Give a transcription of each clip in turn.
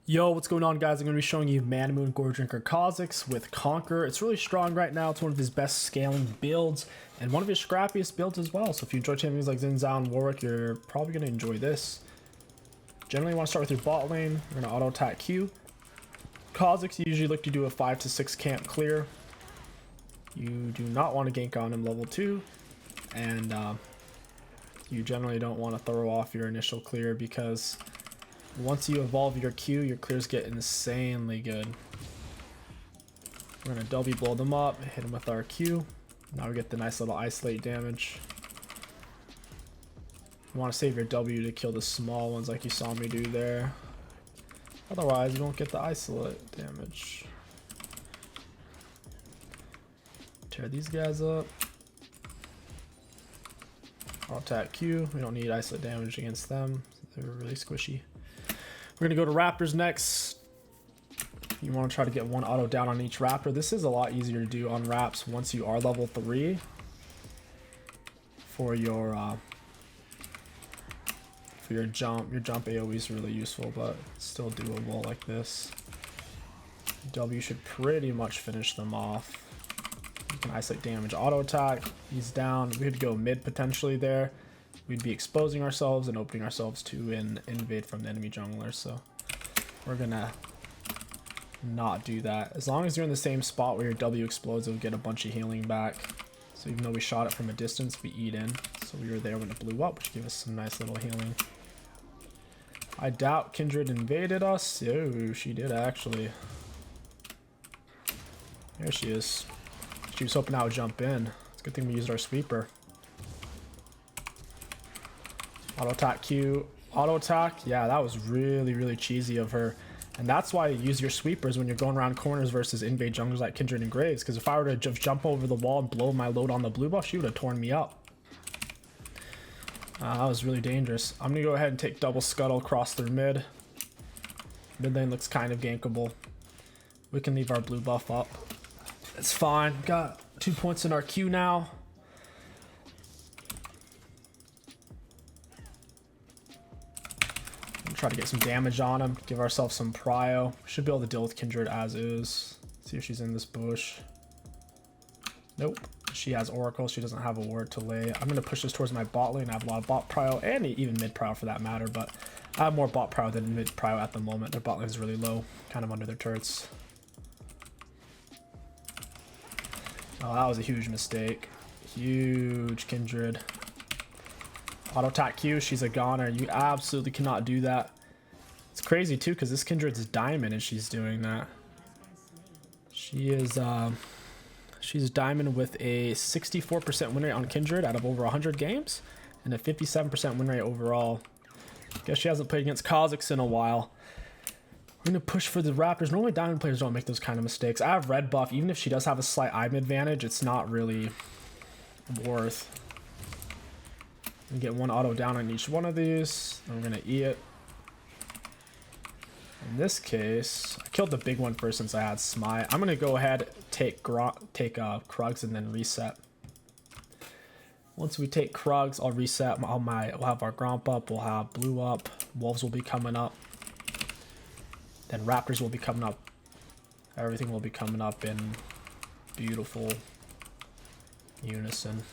Yo, what's going on, guys? I'm going to be showing you Mana Moon Gore Drinker Kha'Zix with Conquer. It's really strong right now. It's one of his best scaling builds and one of his scrappiest builds as well. So if you enjoy champions like Xin Zhao and Warwick, you're probably going to enjoy this. Generally, you want to start with your bot lane. You're going to auto attack Q. Kha'Zix, you usually look to do a 5 to 6 camp clear. You do not want to gank on him level 2. And you generally don't want to throw off your initial clear because once you evolve your Q, your clears get insanely good. We're going to W blow them up, hit them with our Q. Now we get the nice little isolate damage. You want to save your W to kill the small ones like you saw me do there. Otherwise, you don't get the isolate damage. Tear these guys up. I'll attack Q. We don't need isolate damage against them. They're really squishy. We're going to go to Raptors next. You want to try to get one auto down on each Raptor. This is a lot easier to do on Raps once you are level 3. For your jump. Your jump AoE is really useful, but it's still doable like this. W should pretty much finish them off. You can isolate damage, auto attack. He's down. We could go mid potentially there. We'd be exposing ourselves and opening ourselves to an invade from the enemy jungler, so we're gonna not do that. As long as you're in the same spot where your W explodes, it'll get a bunch of healing back. So even though we shot it from a distance, we eat in. So we were there when it blew up, which gave us some nice little healing. I doubt Kindred invaded us. Oh, she did actually. There she is. She was hoping I would jump in. It's a good thing we used our sweeper. Auto attack Q. Auto attack. Yeah, that was really cheesy of her. And that's why you use your sweepers when you're going around corners versus invade junglers like Kindred and Graves. Because if I were to just jump over the wall and blow my load on the blue buff, she would have torn me up. That was really dangerous. I'm going to go ahead and take double scuttle across through mid. Mid lane looks kind of gankable. We can leave our blue buff up. It's fine. Got 2 points in our Q now. Try to get some damage on him, give ourselves some prio. Should be able to deal with Kindred as is. See if she's in this bush. Nope. She has Oracle. She doesn't have a ward to lay. I'm going to push this towards my bot lane. I have a lot of bot prio and even mid prio for that matter, but I have more bot prio than mid prio at the moment. Their bot lane is really low, kind of under their turrets. Oh, that was a huge mistake. Huge Kindred. Auto attack Q, she's a goner. You absolutely cannot do that. It's crazy too, because this Kindred's diamond and she's doing that. She is she's diamond with a 64% win rate on Kindred out of over 100 games and a 57% win rate overall. Guess she hasn't played against Kha'Zix in a while. We're gonna push for the Raptors. Normally diamond players don't make those kind of mistakes. I have red buff. Even if she does have a slight item advantage, it's not really worth. And get one auto down on each one of these. And we're gonna E it. In this case, I killed the big one first since I had Smite. I'm gonna go ahead, take Krugs and then reset. Once we take Krugs, I'll reset. We'll have our Gromp up. We'll have Blue up. Wolves will be coming up. Then Raptors will be coming up. Everything will be coming up in beautiful unison.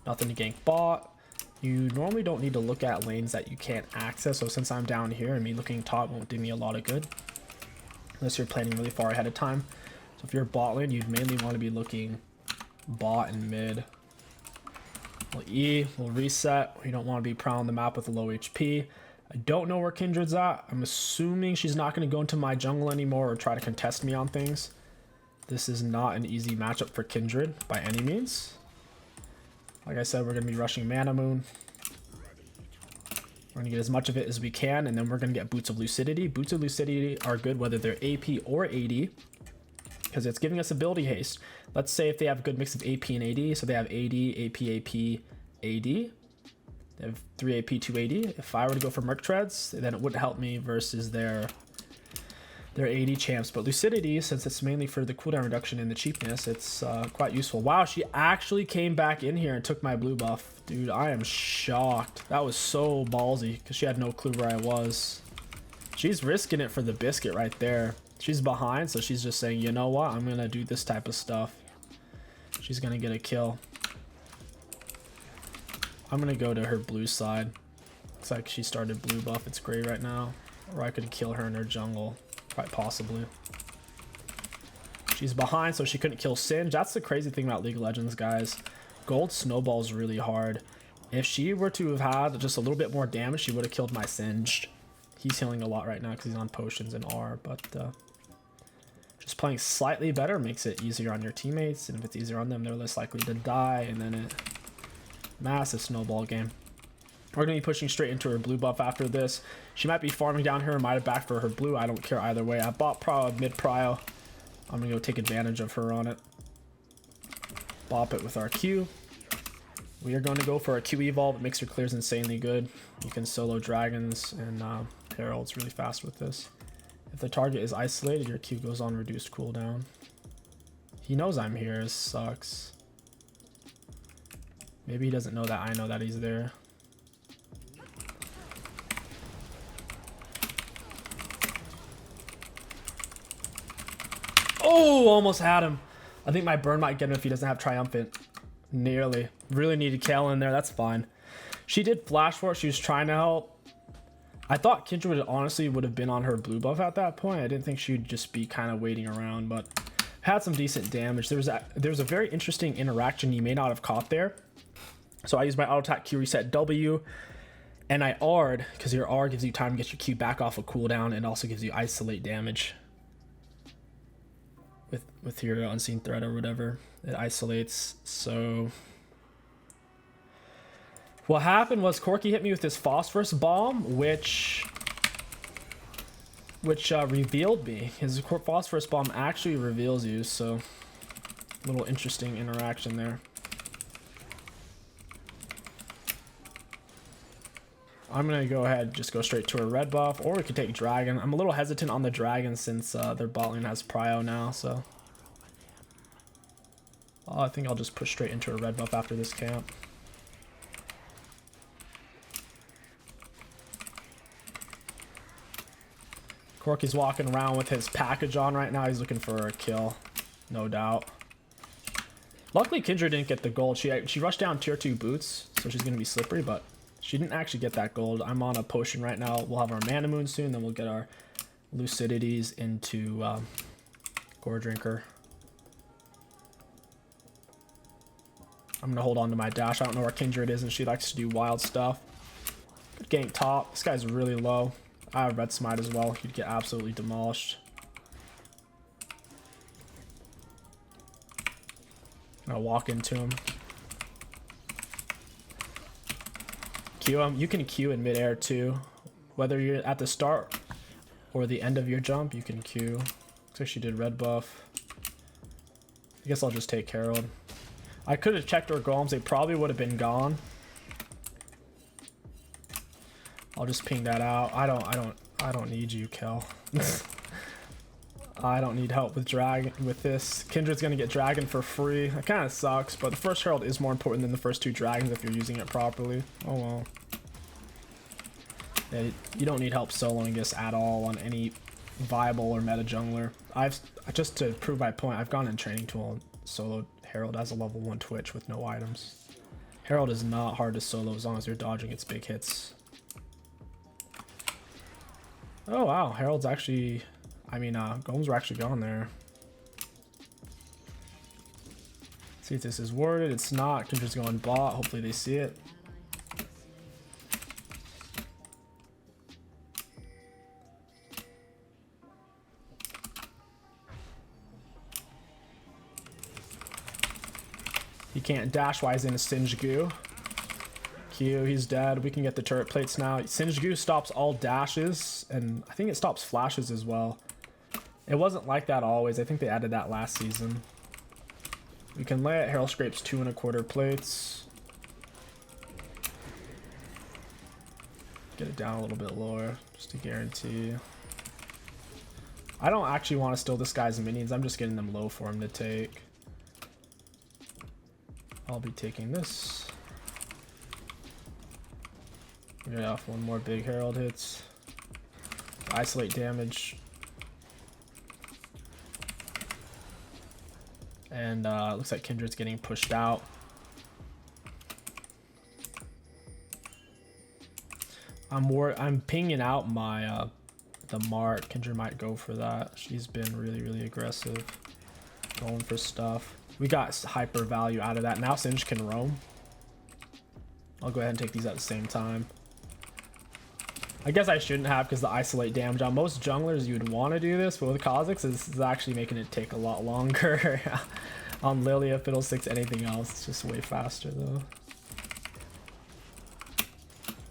Nothing to gank bot. You normally don't need to look at lanes that you can't access, so since I'm down here and me looking top won't do me a lot of good unless you're planning really far ahead of time. So if you're bot lane, you'd mainly want to be looking bot and mid. We'll E, we'll reset. We don't want to be prowling the map with a low HP. I don't know where Kindred's at. I'm assuming she's not going to go into my jungle anymore or try to contest me on things. This is not an easy matchup for Kindred by any means. Like I said, we're going to be rushing Mana Moon. We're going to get as much of it as we can, and then we're going to get Boots of Lucidity. Boots of Lucidity are good whether they're AP or AD, because it's giving us ability haste. Let's say if they have a good mix of AP and AD, so they have AD, AP, AD. They have 3 AP, 2 AD. If I were to go for Merc Treads, then it wouldn't help me versus their They're 80 champs, but Lucidity, since it's mainly for the cooldown reduction and the cheapness, it's quite useful. Wow, she actually came back in here and took my blue buff. Dude, I am shocked. That was so ballsy because she had no clue where I was. She's risking it for the biscuit right there. She's behind, so she's just saying, you know what? I'm going to do this type of stuff. She's going to get a kill. I'm going to go to her blue side. Looks like she started blue buff. It's gray right now. Or I could kill her in her jungle. Quite possibly. She's behind, so she couldn't kill Singe. That's the crazy thing about League of Legends, guys. Gold snowballs really hard. If she were to have had just a little bit more damage, she would have killed my Singed. He's healing a lot right now because he's on potions and R, but just playing slightly better makes it easier on your teammates, and if it's easier on them, they're less likely to die, and then it massive snowball game. We're going to be pushing straight into her blue buff after this. She might be farming down here, might have back for her blue. I don't care either way. I bought mid prio. I'm going to go take advantage of her on it. Bop it with our Q. We are going to go for a Q evolve. It makes your clears insanely good. You can solo dragons and heralds really fast with this. If the target is isolated, your Q goes on reduced cooldown. He knows I'm here. It sucks. Maybe he doesn't know that I know that he's there. Oh, almost had him. I think my burn might get him if he doesn't have Triumphant. Nearly. Really needed Kale in there. That's fine. She did flash for it. She was trying to help. I thought Kindred honestly would have been on her blue buff at that point. I didn't think she would just be kind of waiting around, but had some decent damage. There was a very interesting interaction you may not have caught there. So I used my auto attack Q reset W, and I R'd because your R gives you time to get your Q back off a cooldown and also gives you isolate damage. With your unseen threat or whatever, it isolates. So what happened was Corki hit me with this phosphorus bomb, which revealed me. His phosphorus bomb actually reveals you, so a little interesting interaction there. I'm gonna go ahead and just go straight to a red buff, or we could take dragon. I'm a little hesitant on the dragon since their bot lane has prio now, so I think I'll just push straight into a red buff after this camp. Corky's walking around with his package on right now. He's looking for a kill, no doubt. Luckily, Kindred didn't get the gold. She rushed down tier 2 boots, so she's going to be slippery, but she didn't actually get that gold. I'm on a potion right now. We'll have our mana moon soon, then we'll get our lucidities into Gore Drinker. I'm going to hold on to my dash. I don't know where Kindred is, and she likes to do wild stuff. Good gank top. This guy's really low. I have red smite as well. He'd get absolutely demolished. I'll walk into him. Q him. You can Q in midair too. Whether you're at the start or the end of your jump, you can Q. Looks like she did red buff. I guess I'll just take Herald. I could have checked her golems. They probably would have been gone. I'll just ping that out. I don't need you, Kel. I don't need help with dragon with this. Kindred's gonna get dragon for free. That kind of sucks, but the first herald is more important than the first 2 dragons if you're using it properly. Oh well. Yeah, you don't need help soloing this at all on any viable or meta jungler. Just to prove my point, I've gone in training tool and soloed Herald as a level 1 Twitch with no items. Herald is not hard to solo as long as you're dodging its big hits. Oh wow, Herald's actually, golems were actually gone there. See if this is worded. It's not. Kindred's going bot. Hopefully they see it. He can't dash while he's in a Singed Goo. Q, he's dead. We can get the turret plates now. Singed Goo stops all dashes, and I think it stops flashes as well. It wasn't like that always. I think they added that last season. We can lay it. Herald scrapes 2 1/4 plates. Get it down a little bit lower, just to guarantee. I don't actually want to steal this guy's minions. I'm just getting them low for him to take. I'll be taking this. Yeah, if one more big herald hits. Isolate damage. And looks like Kindred's getting pushed out. I'm pinging out my the mark. Kindred might go for that. She's been really aggressive, going for stuff. We got hyper value out of that. Now Singe can roam. I'll go ahead and take these at the same time. I guess I shouldn't have, because the isolate damage on most junglers you would want to do this, but with Kha'Zix this is actually making it take a lot longer. On Lilia, Fiddlesticks, anything else, it's just way faster though.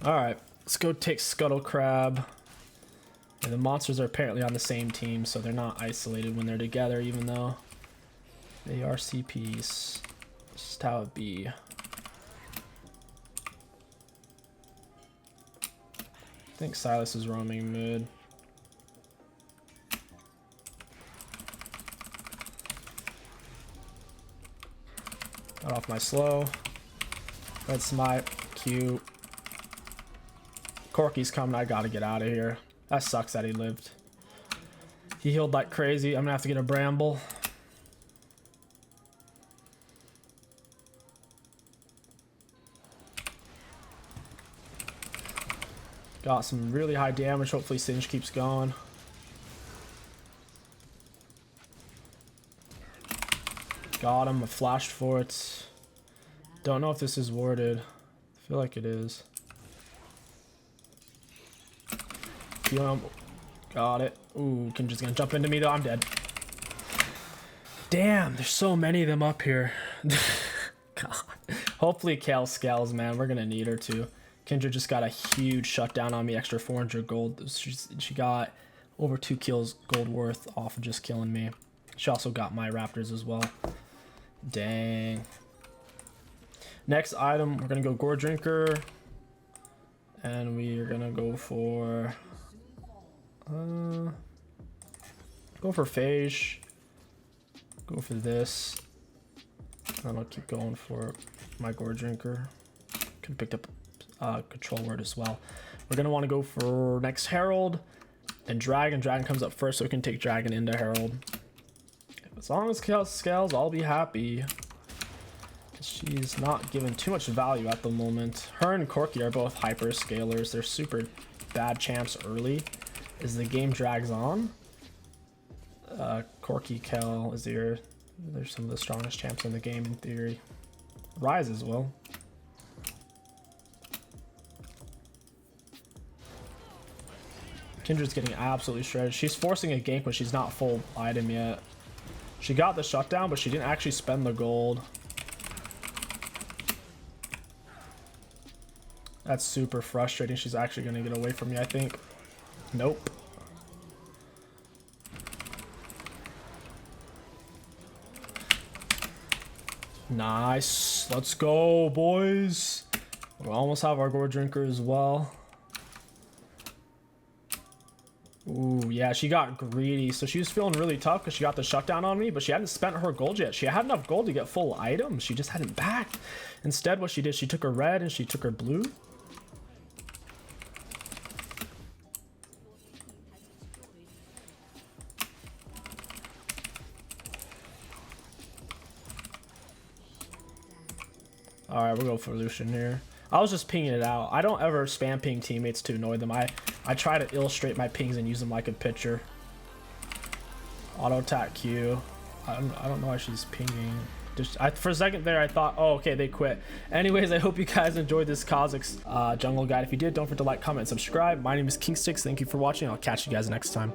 Alright, let's go take Scuttle Crab. And the monsters are apparently on the same team, so they're not isolated when they're together, even though they are CPs. That's just how it be. I think Silas is roaming mid. Got off my slow. Red smite. Cute. Corky's coming. I gotta get out of here. That sucks that he lived. He healed like crazy. I'm gonna have to get a bramble. Got some really high damage. Hopefully Singe keeps going. Got him. I flashed for it. Don't know if this is warded. I feel like it is. Heal him. Got it. Ooh, Kindred's gonna jump into me though. I'm dead. Damn, there's so many of them up here. God. Hopefully Kale scales, man. We're gonna need her to. Kindred just got a huge shutdown on me, extra 400 gold. She got over 2 kills gold worth off of just killing me. She also got my raptors as well. Dang. Next item, we're gonna go Gore Drinker. And we are gonna go for Phage. Go for this. And I'll keep going for my Gore Drinker. Could have picked up control word as well. We're gonna want to go for next Herald, then Dragon. Dragon comes up first, so we can take Dragon into Herald. As long as Kale scales, I'll be happy. Because she's not given too much value at the moment. Her and Corky are both hyper scalers. They're super bad champs early. As the game drags on, Corky, Kale, Azir, they're some of the strongest champs in the game in theory. Rise as well. Kindred's getting absolutely shredded. She's forcing a gank when she's not full item yet. She got the shutdown, but she didn't actually spend the gold. That's super frustrating. She's actually going to get away from me, I think. Nope. Nice. Let's go, boys. We almost have our Gore Drinker as well. Ooh, yeah, she got greedy. So she was feeling really tough because she got the shutdown on me, but she hadn't spent her gold yet. She had enough gold to get full items. She just hadn't backed. Instead, what she did, she took her red and she took her blue. All right, we'll go for Lucian here. I was just pinging it out. I don't ever spam ping teammates to annoy them. I try to illustrate my pings and use them like a pitcher. Auto attack Q. I don't know why she's pinging. Just for a second there, I thought, oh, okay, they quit. Anyways, I hope you guys enjoyed this Kha'Zix jungle guide. If you did, don't forget to like, comment, and subscribe. My name is 𝐒𝐋𝐒. Thank you for watching. I'll catch you guys next time.